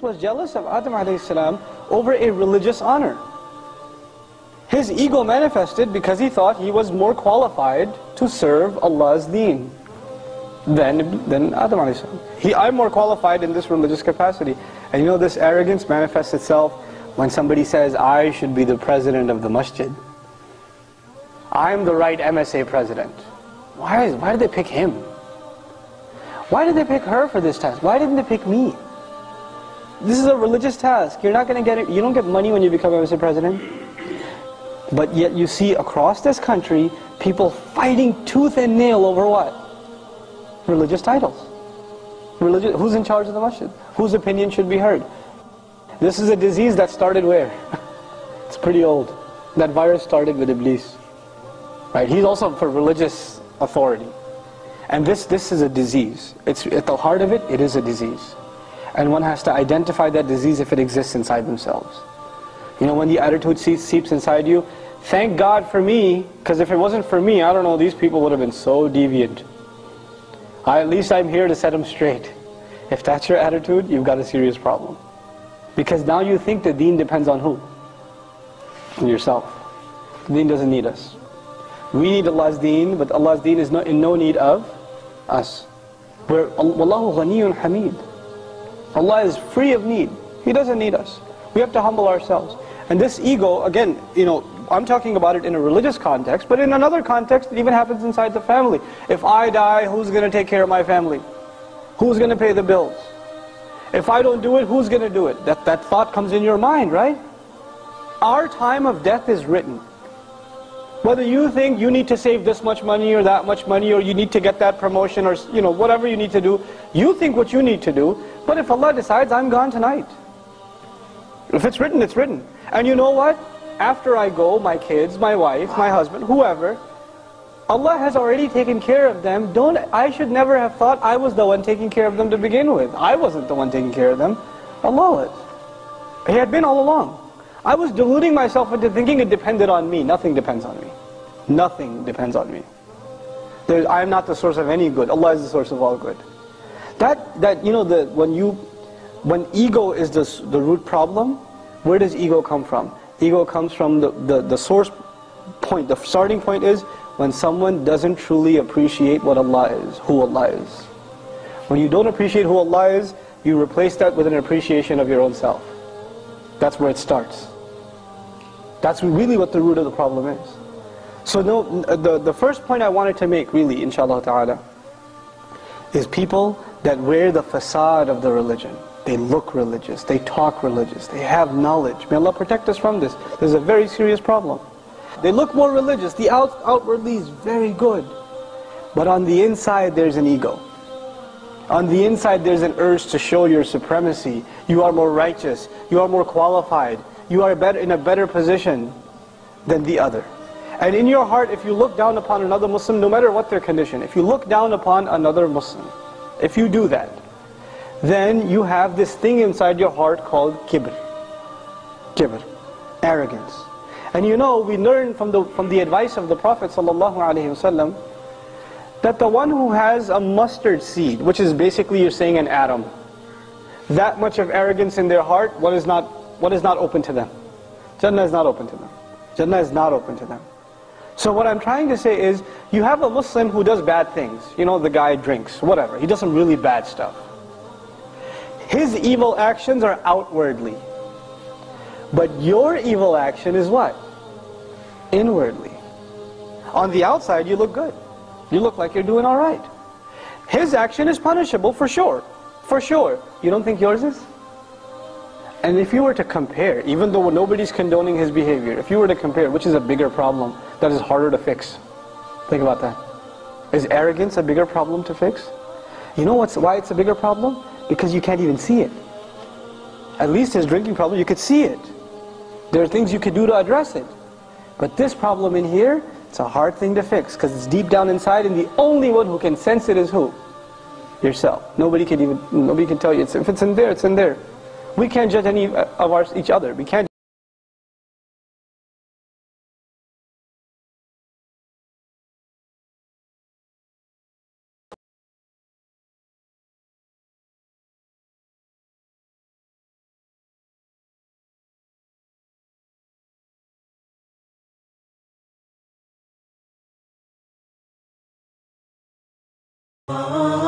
was jealous of Adam alayhi salam over a religious honor. His ego manifested because he thought he was more qualified to serve Allah's deen than Adam alayhi salam. I'm more qualified in this religious capacity. And you know, this arrogance manifests itself when somebody says, I should be the president of the masjid. I'm the right MSA president. Why did they pick him? Why did they pick her for this task? Why didn't they pick me? This is a religious task. You're not going to get it. You don't get money when you become MSA president. But yet you see across this country, people fighting tooth and nail over what? Religious titles. Who's in charge of the masjid? Whose opinion should be heard? This is a disease that started where? It's pretty old. That virus started with Iblis. Right? He's also for religious authority. And this is a disease. It's at the heart of it, it is a disease. And one has to identify that disease if it exists inside themselves. You know, when the attitude seeps inside you, thank God for me, because if it wasn't for me, I don't know, these people would have been so deviant. At least I'm here to set them straight. If that's your attitude, you've got a serious problem. Because now you think the deen depends on who? On yourself. The deen doesn't need us. We need Allah's deen, but Allah's deen is in no need of us. Wallahu ghaniyun hamid. Allah is free of need. He doesn't need us. We have to humble ourselves. And this ego, again, you know, I'm talking about it in a religious context, but in another context, it even happens inside the family. If I die, who's going to take care of my family? Who's going to pay the bills? If I don't do it, who's going to do it? That thought comes in your mind, right? Our time of death is written. Whether you think you need to save this much money or that much money, or you need to get that promotion, or you know, whatever you need to do, you think what you need to do, but if Allah decides, I'm gone tonight. If it's written, it's written. And you know what? After I go, my kids, my wife, my husband, whoever, Allah has already taken care of them. I should never have thought I was the one taking care of them to begin with. I wasn't the one taking care of them. Allah was. He had been all along. I was deluding myself into thinking it depended on me. Nothing depends on me. Nothing depends on me. I am not the source of any good. Allah is the source of all good. That you know, when ego is the root problem, where does ego come from? Ego comes from the source point. The starting point is when someone doesn't truly appreciate what Allah is, who Allah is. When you don't appreciate who Allah is, you replace that with an appreciation of your own self. That's where it starts. That's really what the root of the problem is. So the first point I wanted to make, really, inshaAllah ta'ala, is people that wear the facade of the religion. They look religious, they talk religious, they have knowledge. May Allah protect us from this. This is a very serious problem. They look more religious, the outwardly is very good. But on the inside there's an ego. On the inside there's an urge to show your supremacy. You are more righteous, you are more qualified, you are in a better position than the other. And in your heart, if you look down upon another Muslim, no matter what their condition, if you look down upon another Muslim, if you do that, then you have this thing inside your heart called kibr. Kibr, arrogance. And you know, we learn from the advice of the Prophet ﷺ that the one who has a mustard seed, which is basically, you're saying, an atom, that much of arrogance in their heart, what is not open to them? Jannah is not open to them. Jannah is not open to them. So what I'm trying to say is, you have a Muslim who does bad things. You know, the guy drinks, whatever. He does some really bad stuff. His evil actions are outwardly. But your evil action is what? Inwardly. On the outside, you look good. You look like you're doing all right. His action is punishable for sure. For sure. You don't think yours is? And if you were to compare, even though nobody's condoning his behavior, if you were to compare, which is a bigger problem that is harder to fix? Think about that. Is arrogance a bigger problem to fix? You know why it's a bigger problem? Because you can't even see it. At least his drinking problem, you could see it. There are things you could do to address it. But this problem in here, it's a hard thing to fix, because it's deep down inside, and the only one who can sense it is who? Yourself. Nobody can tell you. If it's in there, it's in there. We can't judge any of each other. We can't Ah